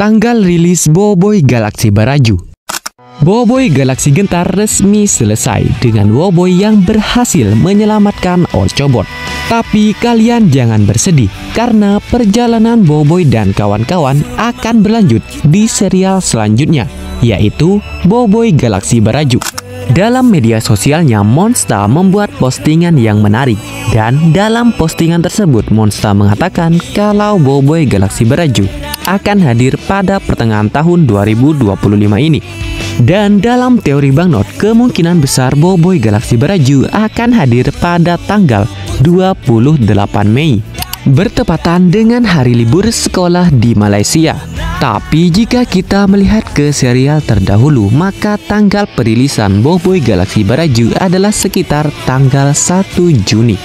Tanggal rilis Boboiboy Galaksi Baraju. Boboiboy Galaksi Gentar resmi selesai dengan Boboiboy yang berhasil menyelamatkan Ochobot. Tapi kalian jangan bersedih, karena perjalanan Boboiboy dan kawan-kawan akan berlanjut di serial selanjutnya, yaitu Boboiboy Galaksi Baraju. Dalam media sosialnya, Monsta membuat postingan yang menarik. Dan dalam postingan tersebut, Monsta mengatakan kalau Boboiboy Galaksi Baraju akan hadir pada pertengahan tahun 2025 ini. Dan dalam teori Bang Not, kemungkinan besar Boboiboy Galaksi Baraju akan hadir pada tanggal 28 Mei, bertepatan dengan hari libur sekolah di Malaysia. Tapi jika kita melihat ke serial terdahulu, maka tanggal perilisan Boboiboy Galaksi Baraju adalah sekitar tanggal 1 Juni.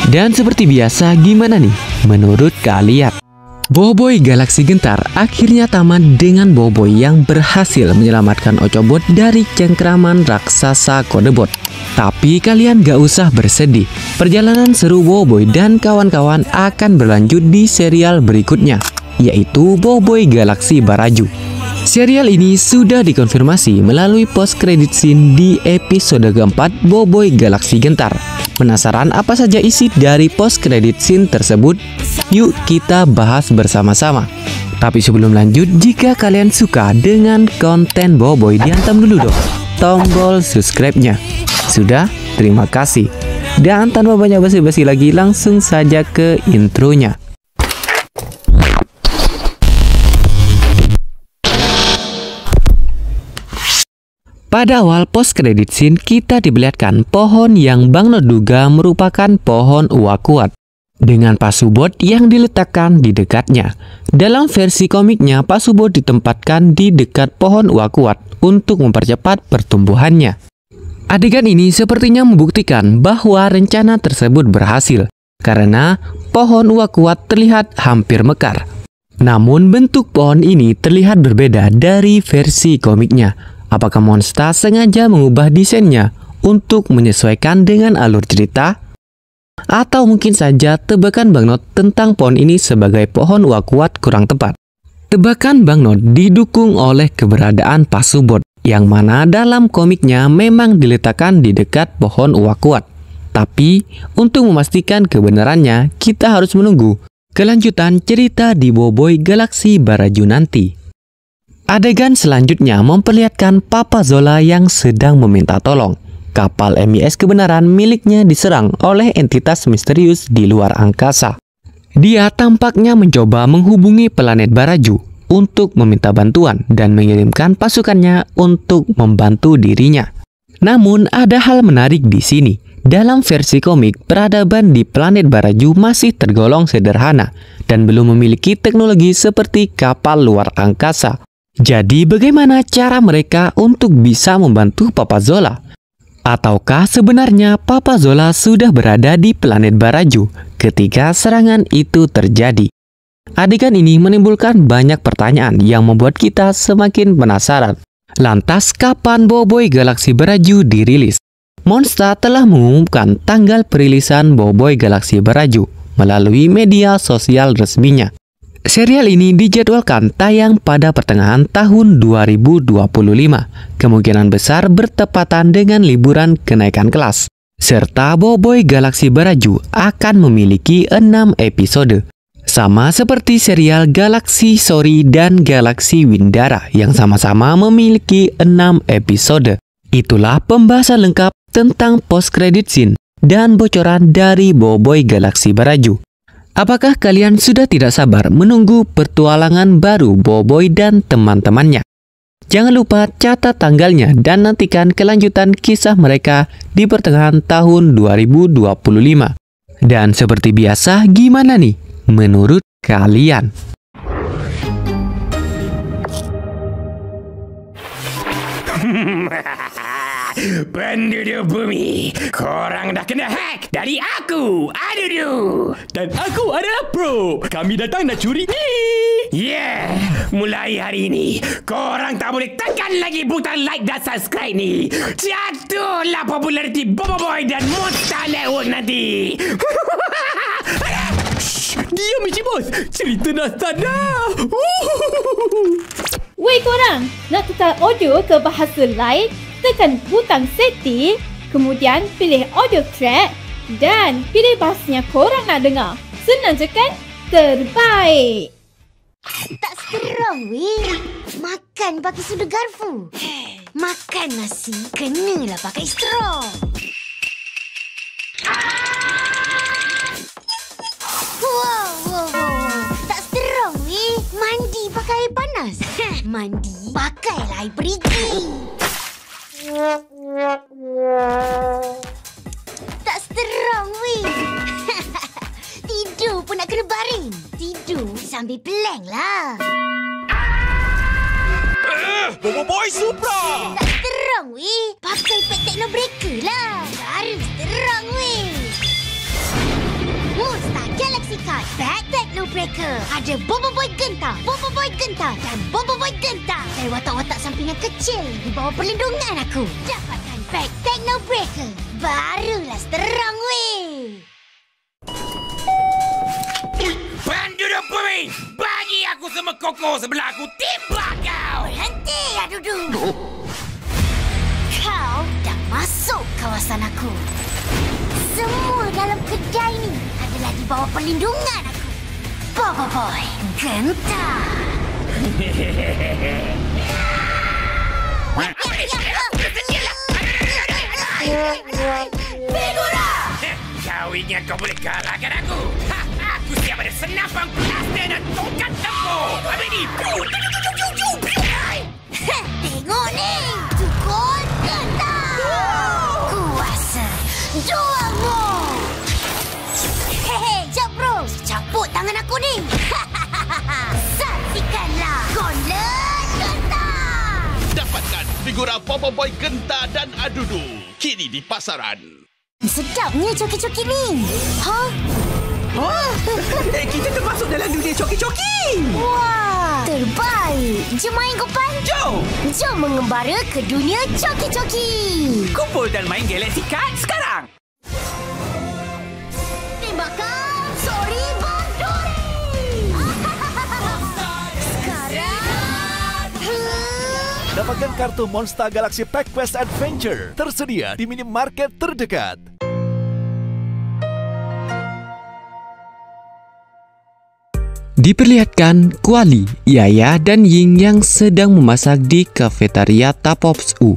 Dan seperti biasa, gimana nih menurut kalian? Boboiboy Galaksi Gentar akhirnya tamat dengan Boboiboy yang berhasil menyelamatkan Ochobot dari cengkraman raksasa Kodebot. Tapi kalian gak usah bersedih, perjalanan seru Boboiboy dan kawan-kawan akan berlanjut di serial berikutnya, yaitu Boboiboy Galaksi Baraju. Serial ini sudah dikonfirmasi melalui post credit scene di episode keempat Boboiboy Galaksi Gentar. Penasaran apa saja isi dari post credit scene tersebut? Yuk kita bahas bersama-sama. Tapi sebelum lanjut, jika kalian suka dengan konten Boboiboy, dihantam dulu dong tombol subscribe-nya. Sudah? Terima kasih. Dan tanpa banyak basa-basi lagi, langsung saja ke intronya. Pada awal post credit scene, kita diperlihatkan pohon yang Bang Not duga merupakan pohon uak kuat, dengan Pasubot yang diletakkan di dekatnya. Dalam versi komiknya, Pasubot ditempatkan di dekat pohon uak kuat untuk mempercepat pertumbuhannya. Adegan ini sepertinya membuktikan bahwa rencana tersebut berhasil, karena pohon uak kuat terlihat hampir mekar. Namun bentuk pohon ini terlihat berbeda dari versi komiknya. Apakah Monsta sengaja mengubah desainnya untuk menyesuaikan dengan alur cerita? Atau mungkin saja tebakan Bang Not tentang pohon ini sebagai pohon uak kuat kurang tepat? Tebakan Bang Not didukung oleh keberadaan Pasubot, yang mana dalam komiknya memang diletakkan di dekat pohon uak kuat. Tapi untuk memastikan kebenarannya, kita harus menunggu kelanjutan cerita di Boboiboy Galaksi Baraju nanti. Adegan selanjutnya memperlihatkan Papa Zola yang sedang meminta tolong. Kapal MIS Kebenaran miliknya diserang oleh entitas misterius di luar angkasa. Dia tampaknya mencoba menghubungi planet Baraju untuk meminta bantuan dan mengirimkan pasukannya untuk membantu dirinya. Namun ada hal menarik di sini. Dalam versi komik, peradaban di planet Baraju masih tergolong sederhana dan belum memiliki teknologi seperti kapal luar angkasa. Jadi bagaimana cara mereka untuk bisa membantu Papa Zola? Ataukah sebenarnya Papa Zola sudah berada di planet Baraju ketika serangan itu terjadi? Adegan ini menimbulkan banyak pertanyaan yang membuat kita semakin penasaran. Lantas kapan Boboiboy Galaksi Baraju dirilis? Monsta telah mengumumkan tanggal perilisan Boboiboy Galaksi Baraju melalui media sosial resminya. Serial ini dijadwalkan tayang pada pertengahan tahun 2025, kemungkinan besar bertepatan dengan liburan kenaikan kelas. Serta Boboiboy Galaksi Baraju akan memiliki 6 episode. Sama seperti serial Galaksi Sori dan Galaksi Windara yang sama-sama memiliki 6 episode. Itulah pembahasan lengkap tentang post credit scene dan bocoran dari Boboiboy Galaksi Baraju. Apakah kalian sudah tidak sabar menunggu petualangan baru Boboiboy dan teman-temannya? Jangan lupa catat tanggalnya dan nantikan kelanjutan kisah mereka di pertengahan tahun 2025. Dan seperti biasa, gimana nih menurut kalian? Penduduk bumi, korang dah kena hack dari aku, Adudu. Dan aku adalah Pro. Kami datang nak curi ni. Yeah, mulai hari ini, korang tak boleh tekan lagi butang like dan subscribe ni. Jatuhlah populariti Boboiboy dan Monsta Network nanti. Diam, Encik Bos. Cerita dah start dah. Wei korang, nak tukar audio ke bahasa lain? Tekan butang setting, kemudian pilih audio track dan pilih bahasa yang korang nak dengar. Senang je kan? Terbaik! Tak serang weh. Makan pakai sudu garfu. Makan nasi kenalah pakai straw. Wow. Tak serang weh. Mandi pakai air panas. Mandi pakailah air perigi. Tak serang weh. Tidur pun nak kena baring. Tidur sambil plank lah. Bobo Boy Supra. Tak terang weh. Pakai pad Techno Breaker lah. Baru terang weh. Monster Galaxy Card Pad Techno Breaker. Ada Bobo Boy Gentar, Bobo Boy Gentar dan Bobo Boy Gentar. Dari watak-watak sampingan kecil di bawah perlindungan aku. Dapatkan Pad Techno Breaker. Barulah terang weh. Penduduk bumi, bagi aku semua koko sebelah aku, tembak kau! Berhenti, Adudu. Kau dah masuk kawasan aku. Semua dalam kedai ni adalah di bawah perlindungan aku. Bobo Boy Gentar. Figura! Kau ingat kau boleh kalahkan aku? Aku siap ada senapan plaster dan tongkat tempur. Habis ni, Tengok ni, Tukul Gentar. Kuasa juamu. Hehe, jap bro. Caput tangan aku ni. Saksikanlah Golden Gentar. Dapatkan figura Bobo Boy Gentar dan Adudu kini di pasaran. Sedapnya coki-coki ni. Hah? Kita termasuk dalam dunia coki-coki. Wah, terbaik. Jom main Gopan. Jom mengembara ke dunia coki-coki. Kumpul dan main Galaxy Card sekarang. Tembakan Sori Bondori. Sekarang. Dapatkan kartu Monster Galaxy Pack Quest Adventure tersedia di minimarket terdekat. Diperlihatkan Kuali, Yaya, dan Ying yang sedang memasak di kafetaria Tapops U.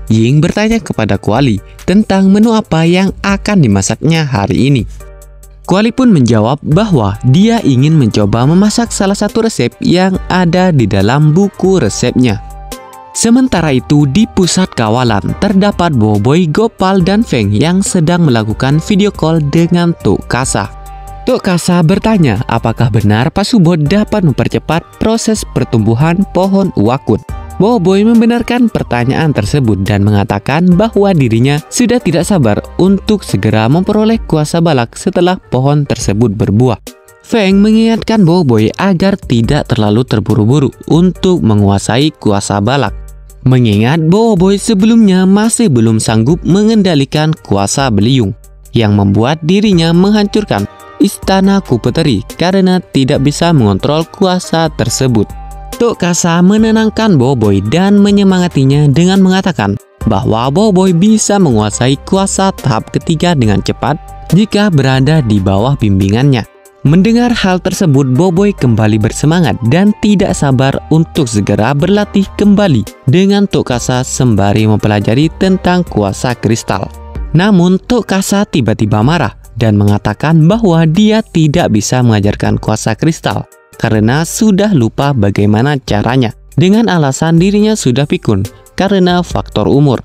Ying bertanya kepada Kuali tentang menu apa yang akan dimasaknya hari ini. Kuali pun menjawab bahwa dia ingin mencoba memasak salah satu resep yang ada di dalam buku resepnya. Sementara itu, di pusat kawalan terdapat Boboiboy, Gopal, dan Feng yang sedang melakukan video call dengan Tok Kasa. Tok Kasa bertanya apakah benar Pasubot dapat mempercepat proses pertumbuhan pohon uwakut. Boboiboy membenarkan pertanyaan tersebut dan mengatakan bahwa dirinya sudah tidak sabar untuk segera memperoleh kuasa balak setelah pohon tersebut berbuah. Feng mengingatkan Boboiboy agar tidak terlalu terburu-buru untuk menguasai kuasa balak, mengingat Boboiboy sebelumnya masih belum sanggup mengendalikan kuasa beliung yang membuat dirinya menghancurkan Istana Kupeteri karena tidak bisa mengontrol kuasa tersebut. Tok Kasa menenangkan Boboiboy dan menyemangatinya dengan mengatakan bahwa Boboiboy bisa menguasai kuasa tahap ketiga dengan cepat jika berada di bawah bimbingannya. Mendengar hal tersebut, Boboiboy kembali bersemangat dan tidak sabar untuk segera berlatih kembali dengan Tok Kasa sembari mempelajari tentang kuasa kristal. Namun Tok Kasa tiba-tiba marah dan mengatakan bahwa dia tidak bisa mengajarkan kuasa kristal karena sudah lupa bagaimana caranya, dengan alasan dirinya sudah pikun karena faktor umur.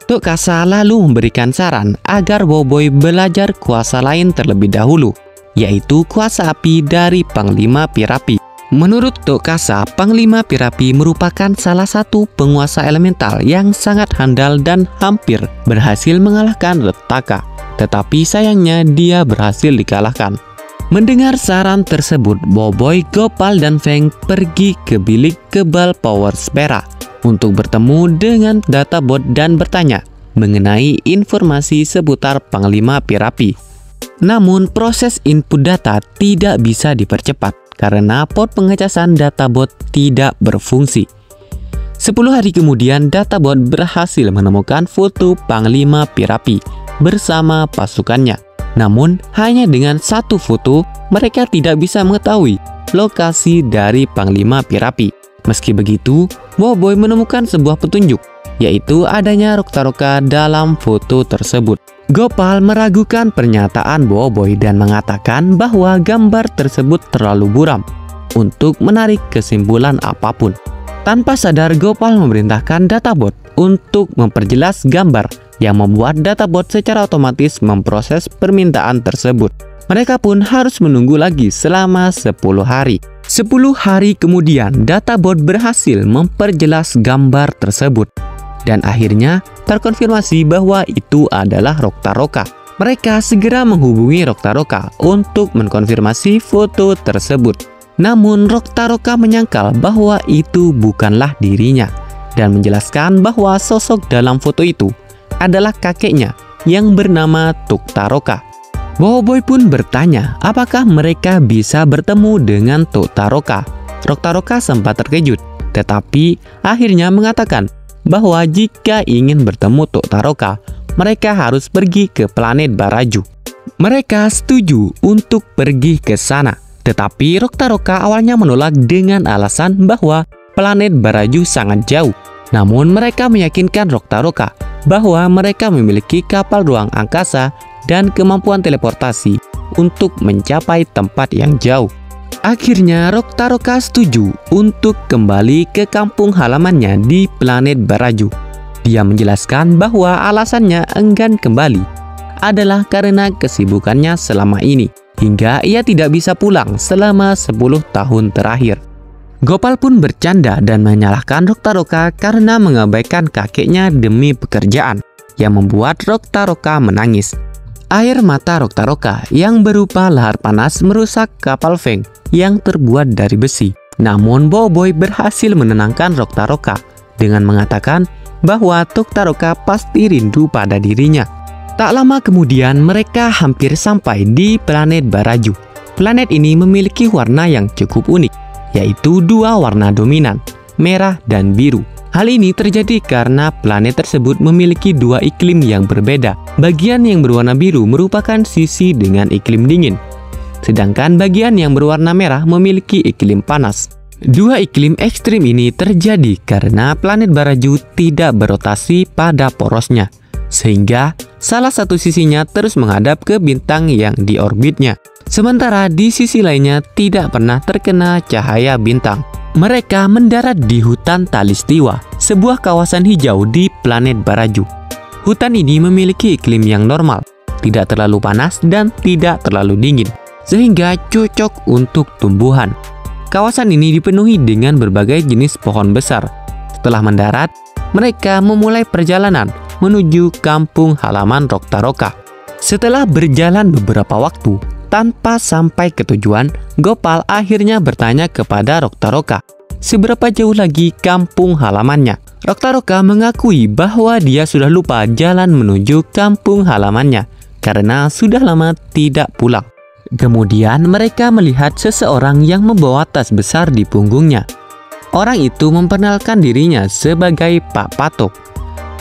Tok Kasa lalu memberikan saran agar Boboiboy belajar kuasa lain terlebih dahulu, yaitu kuasa api dari Panglima Pirapi. Menurut Tok Kasa, Panglima Pirapi merupakan salah satu penguasa elemental yang sangat handal dan hampir berhasil mengalahkan Retaka. Tetapi sayangnya dia berhasil dikalahkan. Mendengar saran tersebut, Boboiboy, Gopal, dan Feng pergi ke bilik kebal Power Spera untuk bertemu dengan databot dan bertanya mengenai informasi seputar Panglima Pirapi. Namun proses input data tidak bisa dipercepat karena port pengecasan databot tidak berfungsi. 10 hari kemudian databot berhasil menemukan foto Panglima Pirapi bersama pasukannya. Namun hanya dengan satu foto mereka tidak bisa mengetahui lokasi dari Panglima Pirapi. Meski begitu, Boboiboy menemukan sebuah petunjuk, yaitu adanya Roktaroka dalam foto tersebut. Gopal meragukan pernyataan Boboiboy dan mengatakan bahwa gambar tersebut terlalu buram untuk menarik kesimpulan apapun. Tanpa sadar, Gopal memerintahkan databot untuk memperjelas gambar yang membuat databot secara otomatis memproses permintaan tersebut. Mereka pun harus menunggu lagi selama 10 hari. 10 hari kemudian, databot berhasil memperjelas gambar tersebut. Dan akhirnya terkonfirmasi bahwa itu adalah Roktaroka. Mereka segera menghubungi Roktaroka untuk mengkonfirmasi foto tersebut. Namun Roktaroka menyangkal bahwa itu bukanlah dirinya dan menjelaskan bahwa sosok dalam foto itu adalah kakeknya yang bernama Tuktaroka. Boboiboy pun bertanya apakah mereka bisa bertemu dengan Tuktaroka. Roktaroka sempat terkejut, tetapi akhirnya mengatakan bahwa jika ingin bertemu Tuktaroka, mereka harus pergi ke planet Baraju. Mereka setuju untuk pergi ke sana, tetapi Roktaroka awalnya menolak dengan alasan bahwa planet Baraju sangat jauh. Namun mereka meyakinkan Roktaroka bahwa mereka memiliki kapal ruang angkasa dan kemampuan teleportasi untuk mencapai tempat yang jauh. Akhirnya Roktaroka setuju untuk kembali ke kampung halamannya di planet Baraju. Dia menjelaskan bahwa alasannya enggan kembali adalah karena kesibukannya selama ini, hingga ia tidak bisa pulang selama 10 tahun terakhir. Gopal pun bercanda dan menyalahkan Roktaroka karena mengabaikan kakeknya demi pekerjaan, yang membuat Roktaroka menangis. Air mata Roktaroka yang berupa lahar panas merusak kapal Feng yang terbuat dari besi. Namun Boboiboy berhasil menenangkan Roktaroka dengan mengatakan bahwa Tuktaroka pasti rindu pada dirinya. Tak lama kemudian mereka hampir sampai di planet Baraju. Planet ini memiliki warna yang cukup unik, yaitu dua warna dominan, merah dan biru. Hal ini terjadi karena planet tersebut memiliki dua iklim yang berbeda. Bagian yang berwarna biru merupakan sisi dengan iklim dingin, sedangkan bagian yang berwarna merah memiliki iklim panas. Dua iklim ekstrim ini terjadi karena planet Baraju tidak berotasi pada porosnya, sehingga salah satu sisinya terus menghadap ke bintang yang di orbitnya, sementara di sisi lainnya tidak pernah terkena cahaya bintang. Mereka mendarat di hutan Talistiwa, sebuah kawasan hijau di planet Baraju. Hutan ini memiliki iklim yang normal, tidak terlalu panas dan tidak terlalu dingin, sehingga cocok untuk tumbuhan. Kawasan ini dipenuhi dengan berbagai jenis pohon besar. Setelah mendarat, mereka memulai perjalanan menuju kampung halaman Roktaroka. Setelah berjalan beberapa waktu, tanpa sampai ke tujuan, Gopal akhirnya bertanya kepada Roktaroka seberapa jauh lagi kampung halamannya. Roktaroka mengakui bahwa dia sudah lupa jalan menuju kampung halamannya karena sudah lama tidak pulang. Kemudian mereka melihat seseorang yang membawa tas besar di punggungnya. Orang itu memperkenalkan dirinya sebagai Pak Patok.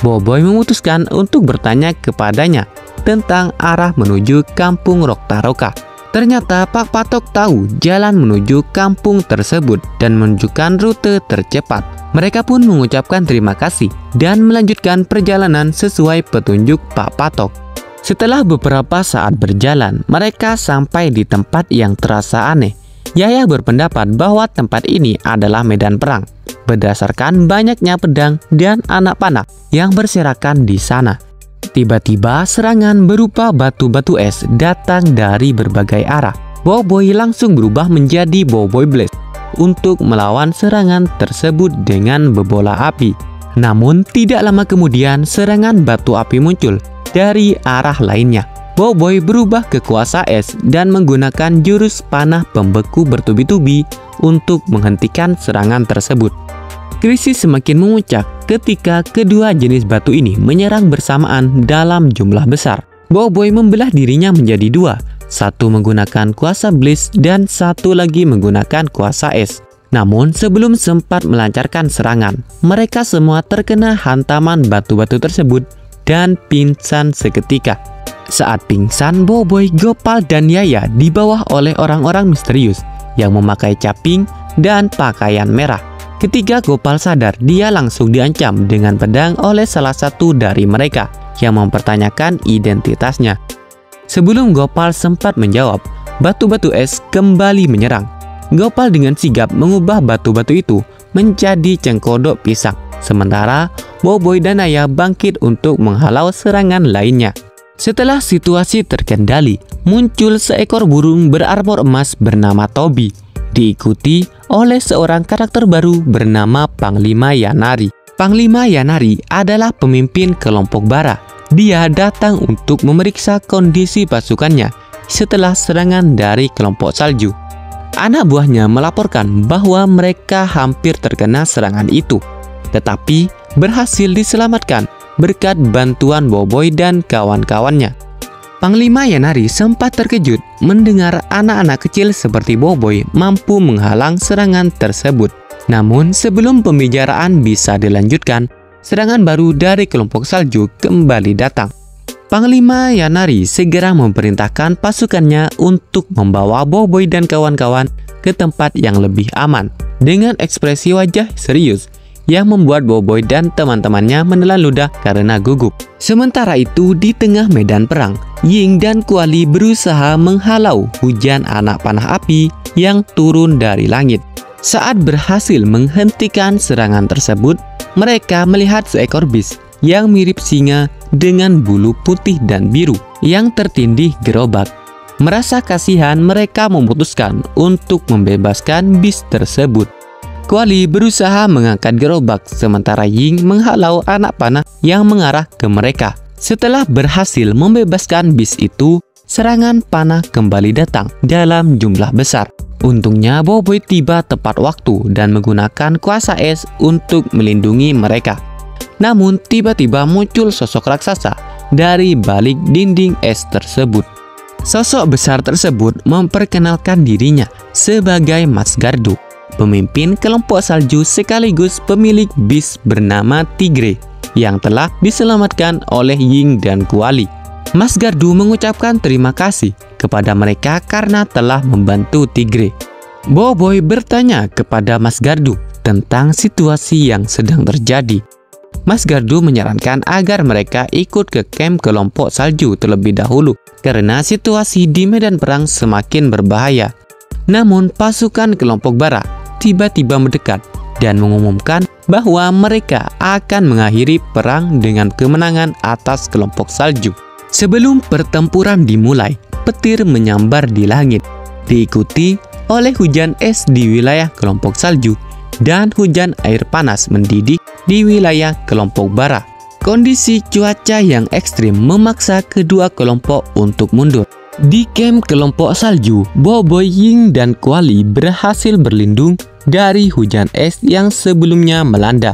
Boboiboy memutuskan untuk bertanya kepadanya tentang arah menuju kampung Roktaroka. Ternyata Pak Patok tahu jalan menuju kampung tersebut dan menunjukkan rute tercepat. Mereka pun mengucapkan terima kasih dan melanjutkan perjalanan sesuai petunjuk Pak Patok. Setelah beberapa saat berjalan, mereka sampai di tempat yang terasa aneh. Yaya berpendapat bahwa tempat ini adalah medan perang, berdasarkan banyaknya pedang dan anak panah yang berserakan di sana. Tiba-tiba serangan berupa batu-batu es datang dari berbagai arah. Boboiboy langsung berubah menjadi Boboiboy Blast untuk melawan serangan tersebut dengan bebola api. Namun tidak lama kemudian serangan batu api muncul dari arah lainnya. Boboiboy berubah ke kuasa es dan menggunakan jurus panah pembeku bertubi-tubi untuk menghentikan serangan tersebut. Krisis semakin memuncak ketika kedua jenis batu ini menyerang bersamaan dalam jumlah besar. Boboiboy membelah dirinya menjadi dua, satu menggunakan kuasa Blaze dan satu lagi menggunakan kuasa es. Namun sebelum sempat melancarkan serangan, mereka semua terkena hantaman batu-batu tersebut dan pingsan seketika. Saat pingsan, Boboiboy, Gopal, dan Yaya dibawa oleh orang-orang misterius yang memakai caping dan pakaian merah. Ketika Gopal sadar, dia langsung diancam dengan pedang oleh salah satu dari mereka yang mempertanyakan identitasnya. Sebelum Gopal sempat menjawab, batu-batu es kembali menyerang. Gopal dengan sigap mengubah batu-batu itu menjadi cengkodok pisang. Sementara Boboiboy dan Yaya bangkit untuk menghalau serangan lainnya. Setelah situasi terkendali, muncul seekor burung berarmor emas bernama Toby, diikuti oleh seorang karakter baru bernama Panglima Yanari. Panglima Yanari adalah pemimpin kelompok Bara. Dia datang untuk memeriksa kondisi pasukannya setelah serangan dari kelompok salju. Anak buahnya melaporkan bahwa mereka hampir terkena serangan itu, tetapi berhasil diselamatkan berkat bantuan Boboiboy dan kawan-kawannya. Panglima Yanari sempat terkejut mendengar anak-anak kecil seperti Boboiboy mampu menghalang serangan tersebut. Namun sebelum pembicaraan bisa dilanjutkan, serangan baru dari kelompok salju kembali datang. Panglima Yanari segera memerintahkan pasukannya untuk membawa Boboiboy dan kawan-kawan ke tempat yang lebih aman dengan ekspresi wajah serius yang membuat Boboiboy dan teman-temannya menelan ludah karena gugup. Sementara itu, di tengah medan perang, Ying dan Kuali berusaha menghalau hujan anak panah api yang turun dari langit. Saat berhasil menghentikan serangan tersebut, mereka melihat seekor bis yang mirip singa dengan bulu putih dan biru yang tertindih gerobak. Merasa kasihan, mereka memutuskan untuk membebaskan bis tersebut. Kuali berusaha mengangkat gerobak, sementara Ying menghalau anak panah yang mengarah ke mereka. Setelah berhasil membebaskan bis itu, serangan panah kembali datang dalam jumlah besar. Untungnya Boboiboy tiba tepat waktu dan menggunakan kuasa es untuk melindungi mereka. Namun tiba-tiba muncul sosok raksasa dari balik dinding es tersebut. Sosok besar tersebut memperkenalkan dirinya sebagai Mas Gardu, pemimpin kelompok salju sekaligus pemilik bis bernama Tigre yang telah diselamatkan oleh Ying dan Kuali. Mas Gardu mengucapkan terima kasih kepada mereka karena telah membantu Tigre. Boboiboy bertanya kepada Mas Gardu tentang situasi yang sedang terjadi. Mas Gardu menyarankan agar mereka ikut ke camp kelompok salju terlebih dahulu karena situasi di medan perang semakin berbahaya. Namun pasukan kelompok Bara tiba-tiba mendekat dan mengumumkan bahwa mereka akan mengakhiri perang dengan kemenangan atas kelompok salju. Sebelum pertempuran dimulai, petir menyambar di langit, diikuti oleh hujan es di wilayah kelompok salju dan hujan air panas mendidih di wilayah kelompok Bara. Kondisi cuaca yang ekstrim memaksa kedua kelompok untuk mundur. Di camp kelompok salju, Boboiboy, Ying, dan Kuali berhasil berlindung dari hujan es yang sebelumnya melanda.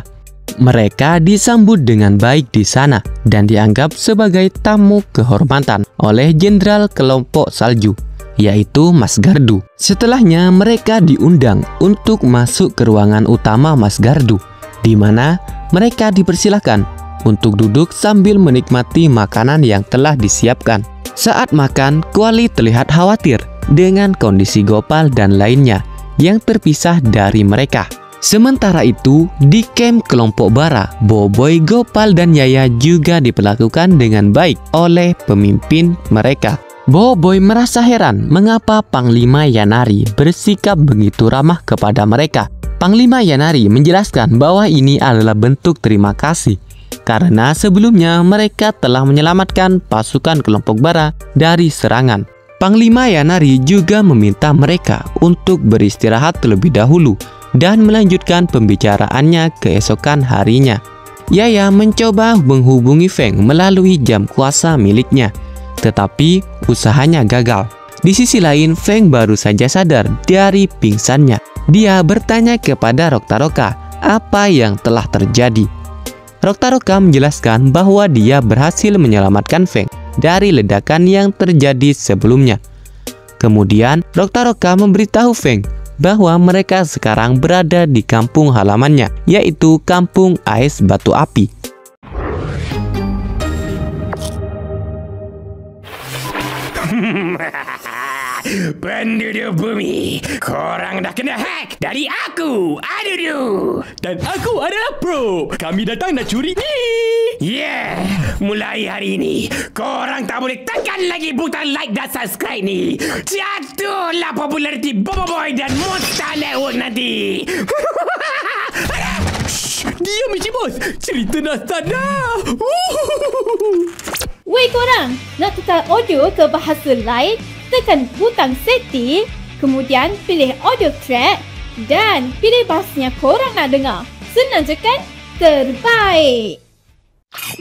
Mereka disambut dengan baik di sana dan dianggap sebagai tamu kehormatan oleh jenderal kelompok salju, yaitu Mas Gardu. Setelahnya mereka diundang untuk masuk ke ruangan utama Mas Gardu, di mana mereka dipersilahkan untuk duduk sambil menikmati makanan yang telah disiapkan. Saat makan, Kuali terlihat khawatir dengan kondisi Gopal dan lainnya yang terpisah dari mereka. Sementara itu, di camp kelompok Bara, Boboiboy, Gopal, dan Yaya juga diperlakukan dengan baik oleh pemimpin mereka. Boboiboy merasa heran mengapa Panglima Yanari bersikap begitu ramah kepada mereka. Panglima Yanari menjelaskan bahwa ini adalah bentuk terima kasih karena sebelumnya mereka telah menyelamatkan pasukan kelompok Bara dari serangan. Panglima Yanari juga meminta mereka untuk beristirahat terlebih dahulu dan melanjutkan pembicaraannya keesokan harinya. Yaya mencoba menghubungi Feng melalui jam kuasa miliknya, tetapi usahanya gagal. Di sisi lain, Feng baru saja sadar dari pingsannya. Dia bertanya kepada Roktaroka apa yang telah terjadi. Roktaroka menjelaskan bahwa dia berhasil menyelamatkan Feng dari ledakan yang terjadi sebelumnya. Kemudian, Dr. Oka memberitahu Feng bahwa mereka sekarang berada di kampung halamannya, yaitu Kampung Ais Batu Api. Penduduk bumi, korang dah kena hack dari aku, Adudu. Dan aku adalah Pro. Kami datang nak curi ni. Yeah, mulai hari ini, korang tak boleh tekan lagi butang like dan subscribe ni. Jatuhlah populariti Boboiboy dan Monster Network nanti. Diam Encik Bos. Cerita dah start dah. Weh korang, nak tukar audio ke bahasa lain? Tekan butang setting, kemudian pilih audio track dan pilih bahasa yang korang nak dengar. Senang je kan? Terbaik!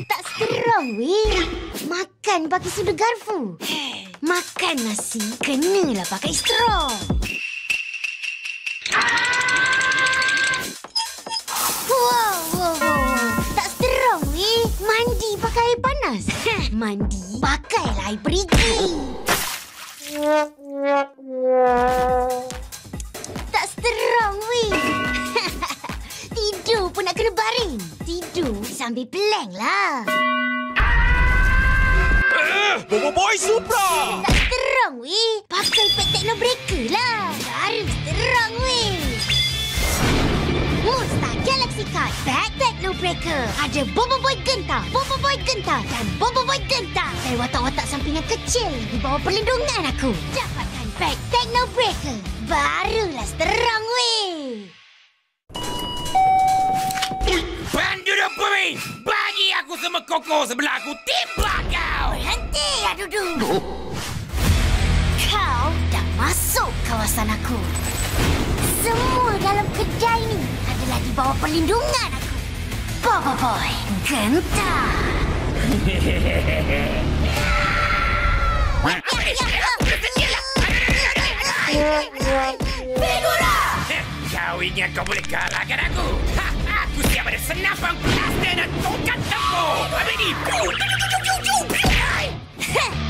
Tak strong weh. Makan pakai sudu garpu. Makan nasi kenalah pakai straw. Wow. Tak strong weh. Mandi pakai air panas. Mandi pakailah air perigi. Tak strong weh. Tidur pun nak kena baring. Tidur sambil plank lah. Boboiboy Supra! Tak strong weh. Pakai pet techno breaker lah. Baru strong weh. Monster Galaxy Card Pack Techno Breaker. Ada Boboiboy Gentar, Boboiboy Gentar dan Boboiboy Gentar. Dari watak-watak sampingan kecil di bawah perlindungan aku. Dapatkan Pack Techno Breaker. Barulah strong weh. Penduduk bumi, bagi aku semua koko sebelah aku, timbak kau. Berhenti ya Dudu. Kau dah masuk kawasan aku. Semua dalam kedai ni adalah di bawah perlindungan aku. Boboiboy Gentar. Figura! Kau ingat kau boleh kalahkan aku? Aku siap ada senapan plaster dan tongkat tempur. Habis ni,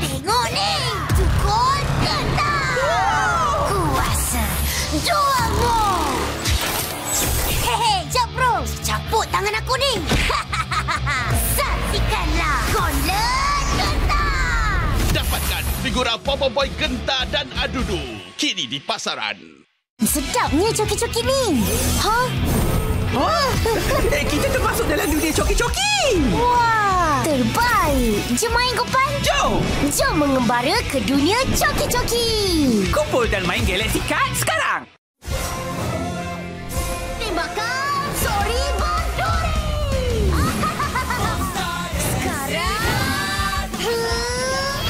tengok ni, Tukul Gentar. Kuasa juangmu. Hehe, jap bro, caput tangan aku ni. Saksikanlah Gauntlet Gentar. Dapatkan figura Boboiboy Gentar dan Adudu kini di pasaran. Sedapnya coki-coki ni. Hah? Kita termasuk dalam dunia coki-coki. Wah, terbaik. Jom main Gopan. Jom mengembara ke dunia coki-coki. Kumpul dan main Galaxy Card sekarang. Tembakan Sori Bondori. Sekarang.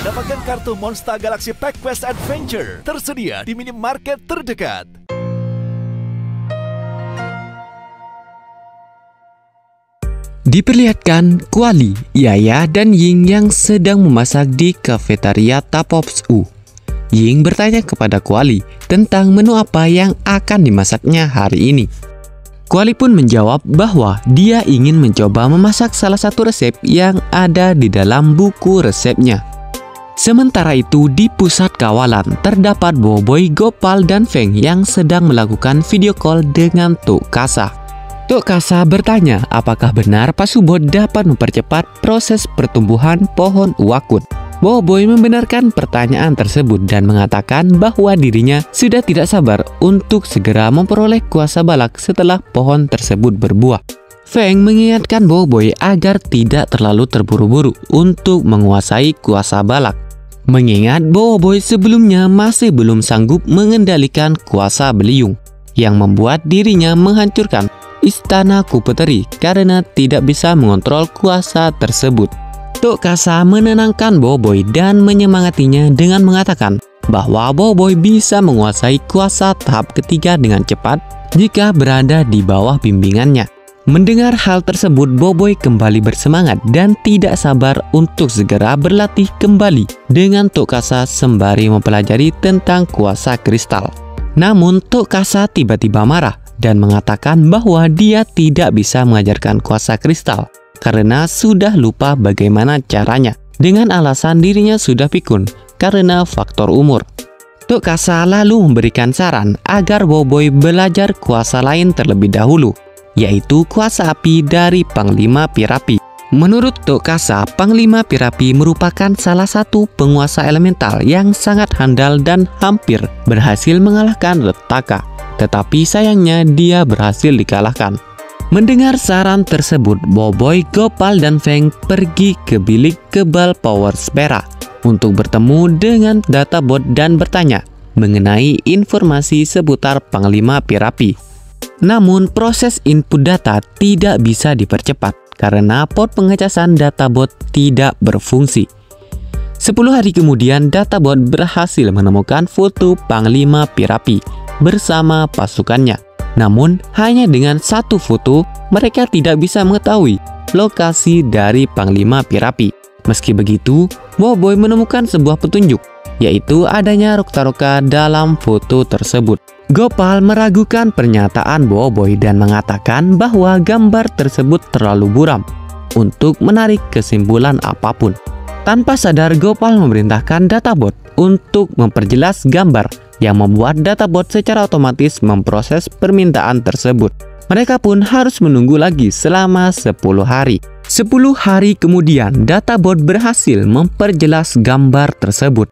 Dapatkan kartu Monster Galaxy Pack Quest Adventure tersedia di minimarket terdekat. Diperlihatkan Kuali, Yaya, dan Ying yang sedang memasak di kafetaria Tapops U. Ying bertanya kepada Kuali tentang menu apa yang akan dimasaknya hari ini. Kuali pun menjawab bahwa dia ingin mencoba memasak salah satu resep yang ada di dalam buku resepnya. Sementara itu, di pusat kawalan terdapat Boboiboy, Gopal, dan Feng yang sedang melakukan video call dengan Tok Kasa. Tok Kasa bertanya apakah benar Pasubot dapat mempercepat proses pertumbuhan pohon uwakut. Boboiboy membenarkan pertanyaan tersebut dan mengatakan bahwa dirinya sudah tidak sabar untuk segera memperoleh kuasa balak setelah pohon tersebut berbuah. Feng mengingatkan Boboiboy agar tidak terlalu terburu-buru untuk menguasai kuasa balak, mengingat Boboiboy sebelumnya masih belum sanggup mengendalikan kuasa beliung yang membuat dirinya menghancurkan Istana Kupeteri karena tidak bisa mengontrol kuasa tersebut. Tok Kasa menenangkan Boboiboy dan menyemangatinya dengan mengatakan bahwa Boboiboy bisa menguasai kuasa tahap ketiga dengan cepat jika berada di bawah bimbingannya. Mendengar hal tersebut, Boboiboy kembali bersemangat dan tidak sabar untuk segera berlatih kembali dengan Tok Kasa sembari mempelajari tentang kuasa kristal. Namun Tok Kasa tiba-tiba marah dan mengatakan bahwa dia tidak bisa mengajarkan kuasa kristal karena sudah lupa bagaimana caranya. dengan alasan dirinya sudah pikun karena faktor umur. Tok Kasa lalu memberikan saran agar Boboiboy belajar kuasa lain terlebih dahulu, yaitu kuasa api dari Panglima Pirapi. Menurut Tok Kasa, Panglima Pirapi merupakan salah satu penguasa elemental yang sangat handal dan hampir berhasil mengalahkan Retaka. Tetapi sayangnya dia berhasil dikalahkan. Mendengar saran tersebut, Boboiboy, Gopal, dan Feng pergi ke bilik kebal Power Spera untuk bertemu dengan databot dan bertanya mengenai informasi seputar Panglima Pirapi. Namun proses input data tidak bisa dipercepat karena pot pengecasan databot tidak berfungsi. 10 hari kemudian databot berhasil menemukan foto Panglima Pirapi bersama pasukannya. Namun hanya dengan satu foto mereka tidak bisa mengetahui lokasi dari Panglima Pirapi. Meski begitu, Boboiboy menemukan sebuah petunjuk, yaitu adanya Roktaroka dalam foto tersebut. Gopal meragukan pernyataan Boboiboy dan mengatakan bahwa gambar tersebut terlalu buram untuk menarik kesimpulan apapun. Tanpa sadar, Gopal memerintahkan databot untuk memperjelas gambar yang membuat databot secara otomatis memproses permintaan tersebut. Mereka pun harus menunggu lagi selama 10 hari. 10 hari kemudian, databot berhasil memperjelas gambar tersebut.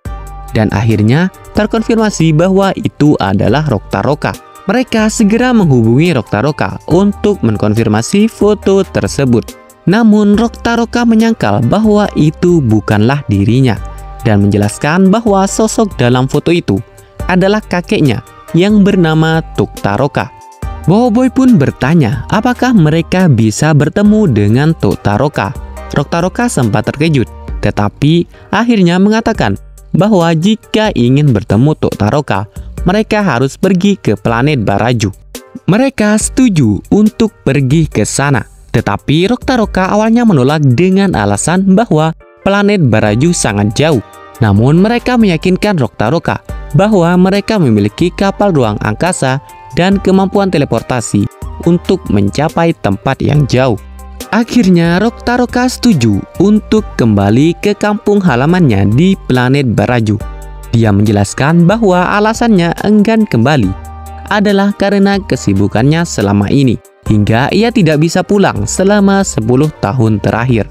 Dan akhirnya terkonfirmasi bahwa itu adalah Roktaroka. Mereka segera menghubungi Roktaroka untuk mengkonfirmasi foto tersebut. Namun Roktaroka menyangkal bahwa itu bukanlah dirinya dan menjelaskan bahwa sosok dalam foto itu adalah kakeknya yang bernama Tuktaroka. Boboiboy pun bertanya apakah mereka bisa bertemu dengan Tuktaroka. Roktaroka sempat terkejut, tetapi akhirnya mengatakan bahwa jika ingin bertemu Tuktaroka, mereka harus pergi ke planet Baraju. Mereka setuju untuk pergi ke sana, tetapi Roktaroka awalnya menolak dengan alasan bahwa planet Baraju sangat jauh. Namun mereka meyakinkan Roktaroka bahwa mereka memiliki kapal ruang angkasa dan kemampuan teleportasi untuk mencapai tempat yang jauh. Akhirnya Roktaroka setuju untuk kembali ke kampung halamannya di planet Baraju. Dia menjelaskan bahwa alasannya enggan kembali adalah karena kesibukannya selama ini, hingga ia tidak bisa pulang selama 10 tahun terakhir.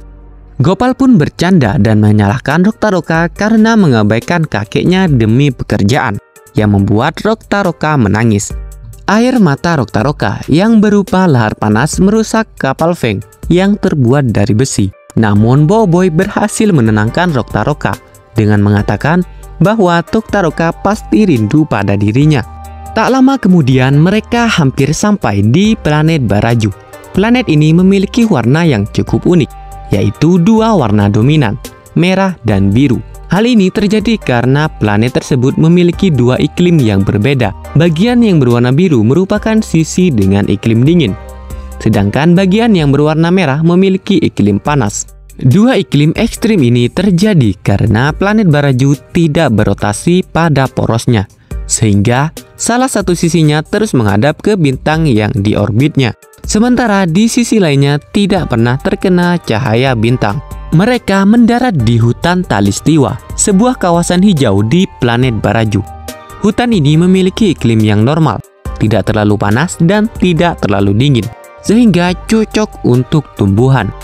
Gopal pun bercanda dan menyalahkan Roktaroka karena mengabaikan kakeknya demi pekerjaan, yang membuat Roktaroka menangis. Air mata Roktaroka yang berupa lahar panas merusak kapal Feng yang terbuat dari besi. Namun Boboiboy berhasil menenangkan Roktaroka dengan mengatakan bahwa Tuktaroka pasti rindu pada dirinya. Tak lama kemudian mereka hampir sampai di planet Baraju. Planet ini memiliki warna yang cukup unik, yaitu 2 warna dominan, merah dan biru. Hal ini terjadi karena planet tersebut memiliki 2 iklim yang berbeda. Bagian yang berwarna biru merupakan sisi dengan iklim dingin, sedangkan bagian yang berwarna merah memiliki iklim panas. 2 iklim ekstrim ini terjadi karena planet Baraju tidak berotasi pada porosnya, sehingga salah satu sisinya terus menghadap ke bintang yang di orbitnya, sementara di sisi lainnya tidak pernah terkena cahaya bintang. Mereka mendarat di hutan Talistiwa, sebuah kawasan hijau di planet Baraju. Hutan ini memiliki iklim yang normal, tidak terlalu panas dan tidak terlalu dingin, sehingga cocok untuk tumbuhan.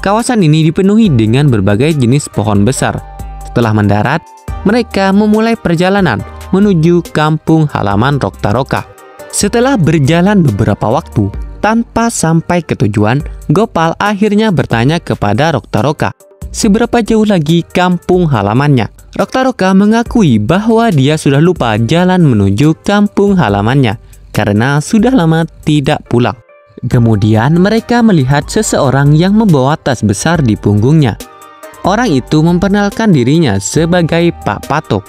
Kawasan ini dipenuhi dengan berbagai jenis pohon besar. Setelah mendarat, mereka memulai perjalanan menuju kampung halaman Roktaroka. Setelah berjalan beberapa waktu, tanpa sampai ke tujuan, Gopal akhirnya bertanya kepada Roktaroka seberapa jauh lagi kampung halamannya. Roktaroka mengakui bahwa dia sudah lupa jalan menuju kampung halamannya karena sudah lama tidak pulang. Kemudian mereka melihat seseorang yang membawa tas besar di punggungnya. Orang itu memperkenalkan dirinya sebagai Pak Patok.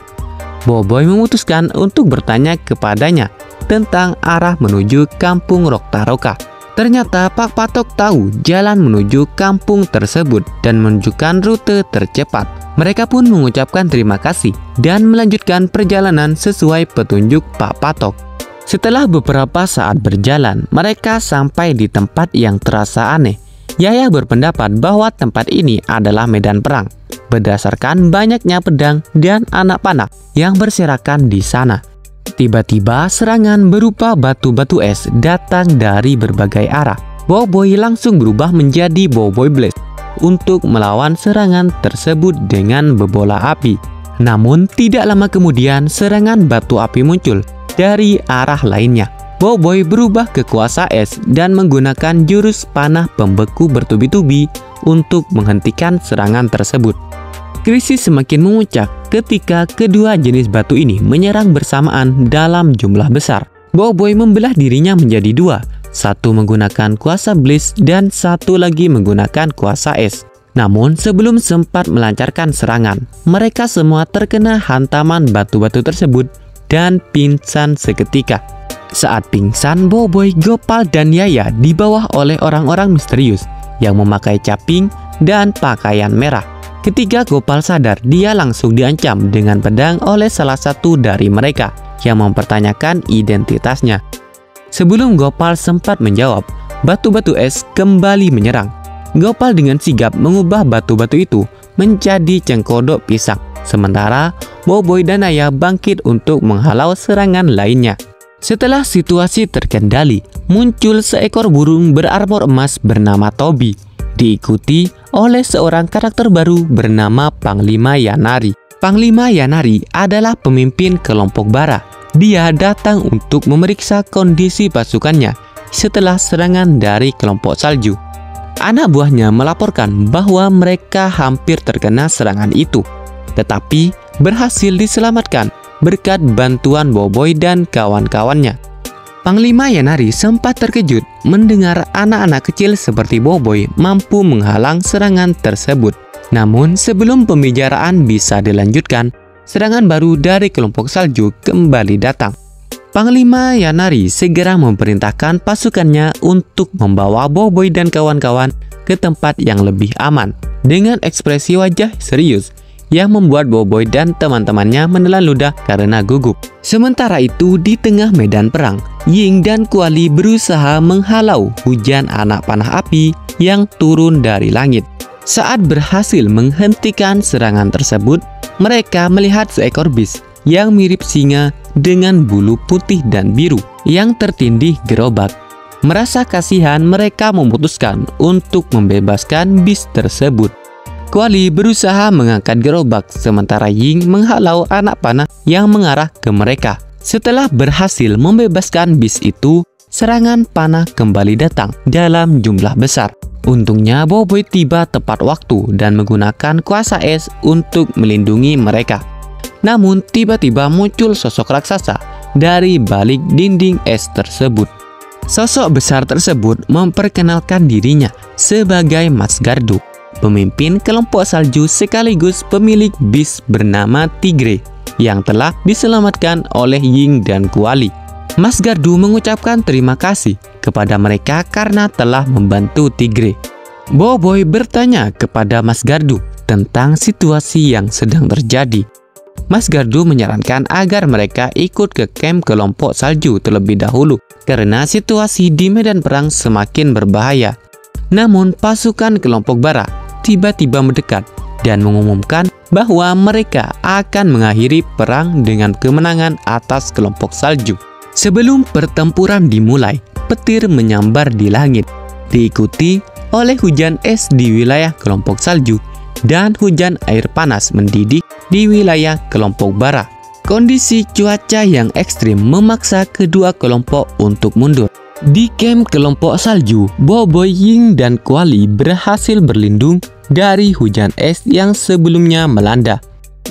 Boboiboy memutuskan untuk bertanya kepadanya tentang arah menuju kampung Roktaroka. Ternyata Pak Patok tahu jalan menuju kampung tersebut dan menunjukkan rute tercepat. Mereka pun mengucapkan terima kasih dan melanjutkan perjalanan sesuai petunjuk Pak Patok. Setelah beberapa saat berjalan, mereka sampai di tempat yang terasa aneh, Yaya berpendapat bahwa tempat ini adalah medan perang berdasarkan banyaknya pedang dan anak panah yang berserakan di sana. Tiba-tiba serangan berupa batu-batu es datang dari berbagai arah. Boboiboy langsung berubah menjadi Boboiboy Blaze untuk melawan serangan tersebut dengan bebola api. Namun tidak lama kemudian serangan batu api muncul dari arah lainnya. Boboiboy berubah ke kuasa es dan menggunakan jurus panah pembeku bertubi-tubi untuk menghentikan serangan tersebut. Krisis semakin memuncak ketika kedua jenis batu ini menyerang bersamaan dalam jumlah besar. Boboiboy membelah dirinya menjadi dua, satu menggunakan kuasa Blaze dan satu lagi menggunakan kuasa es. Namun sebelum sempat melancarkan serangan, mereka semua terkena hantaman batu-batu tersebut dan pingsan seketika. Saat pingsan, Boboiboy, Gopal, dan Yaya dibawa oleh orang-orang misterius yang memakai caping dan pakaian merah. Ketika Gopal sadar, dia langsung diancam dengan pedang oleh salah satu dari mereka yang mempertanyakan identitasnya. Sebelum Gopal sempat menjawab, batu-batu es kembali menyerang. Gopal dengan sigap mengubah batu-batu itu menjadi cengkodok pisang. Sementara Boboiboy dan Yaya bangkit untuk menghalau serangan lainnya. Setelah situasi terkendali, muncul seekor burung berarmor emas bernama Toby, diikuti oleh seorang karakter baru bernama Panglima Yanari. Panglima Yanari adalah pemimpin kelompok Bara. Dia datang untuk memeriksa kondisi pasukannya setelah serangan dari kelompok salju. Anak buahnya melaporkan bahwa mereka hampir terkena serangan itu, tetapi berhasil diselamatkan berkat bantuan Boboiboy dan kawan-kawannya. Panglima Yanari sempat terkejut mendengar anak-anak kecil seperti Boboiboy mampu menghalang serangan tersebut. Namun sebelum pembicaraan bisa dilanjutkan, serangan baru dari kelompok salju kembali datang. Panglima Yanari segera memerintahkan pasukannya untuk membawa Boboiboy dan kawan-kawan ke tempat yang lebih aman dengan ekspresi wajah serius yang membuat Boboiboy dan teman-temannya menelan ludah karena gugup. Sementara itu di tengah medan perang, Ying dan Kuali berusaha menghalau hujan anak panah api yang turun dari langit. Saat berhasil menghentikan serangan tersebut, mereka melihat seekor bis yang mirip singa dengan bulu putih dan biru yang tertindih gerobak. Merasa kasihan, mereka memutuskan untuk membebaskan bis tersebut. Kuali berusaha mengangkat gerobak sementara Ying menghalau anak panah yang mengarah ke mereka. Setelah berhasil membebaskan bis itu, serangan panah kembali datang dalam jumlah besar. Untungnya Boboiboy tiba tepat waktu dan menggunakan kuasa es untuk melindungi mereka. Namun tiba-tiba muncul sosok raksasa dari balik dinding es tersebut. Sosok besar tersebut memperkenalkan dirinya sebagai Mas Gardu, pemimpin kelompok salju sekaligus pemilik bis bernama Tigre yang telah diselamatkan oleh Ying dan Kuali. Mas Gardu mengucapkan terima kasih kepada mereka karena telah membantu Tigre. Boboiboy bertanya kepada Mas Gardu tentang situasi yang sedang terjadi. Mas Gardu menyarankan agar mereka ikut ke kamp kelompok salju terlebih dahulu karena situasi di medan perang semakin berbahaya. Namun pasukan kelompok Bara tiba-tiba mendekat dan mengumumkan bahwa mereka akan mengakhiri perang dengan kemenangan atas kelompok salju. Sebelum pertempuran dimulai, petir menyambar di langit, diikuti oleh hujan es di wilayah kelompok salju dan hujan air panas mendidih di wilayah kelompok Bara. Kondisi cuaca yang ekstrim memaksa kedua kelompok untuk mundur. Di kamp kelompok salju, Boboiboy, Ying, dan Kuali berhasil berlindung dari hujan es yang sebelumnya melanda.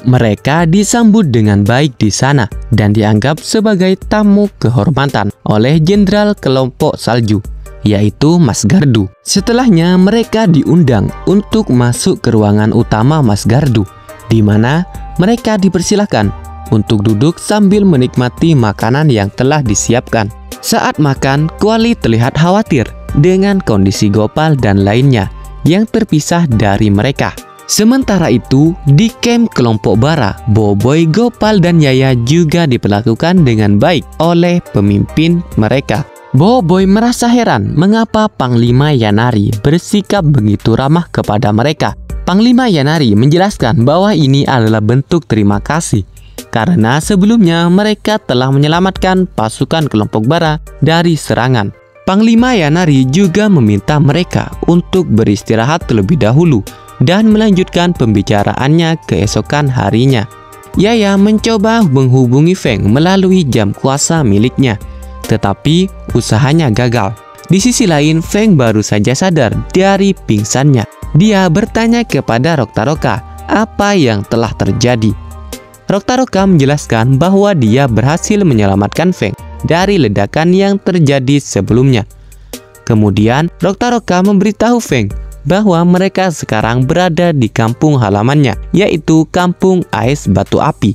Mereka disambut dengan baik di sana dan dianggap sebagai tamu kehormatan oleh jenderal kelompok salju, yaitu Mas Gardu. Setelahnya mereka diundang untuk masuk ke ruangan utama Mas Gardu, di mana mereka dipersilahkan untuk duduk sambil menikmati makanan yang telah disiapkan. Saat makan, Kuali terlihat khawatir dengan kondisi Gopal dan lainnya yang terpisah dari mereka. Sementara itu, di kamp kelompok Bara, Boboiboy, Gopal, dan Yaya juga diperlakukan dengan baik oleh pemimpin mereka. Boboiboy merasa heran mengapa Panglima Yanari bersikap begitu ramah kepada mereka. Panglima Yanari menjelaskan bahwa ini adalah bentuk terima kasih karena sebelumnya mereka telah menyelamatkan pasukan kelompok Bara dari serangan. Panglima Yanari juga meminta mereka untuk beristirahat terlebih dahulu dan melanjutkan pembicaraannya keesokan harinya. Yaya mencoba menghubungi Feng melalui jam kuasa miliknya, tetapi usahanya gagal. Di sisi lain, Feng baru saja sadar dari pingsannya. Dia bertanya kepada Roktaroka apa yang telah terjadi. Roktaroka menjelaskan bahwa dia berhasil menyelamatkan Feng dari ledakan yang terjadi sebelumnya. Kemudian, Roktaroka memberitahu Feng bahwa mereka sekarang berada di kampung halamannya, yaitu Kampung Ais Batu Api.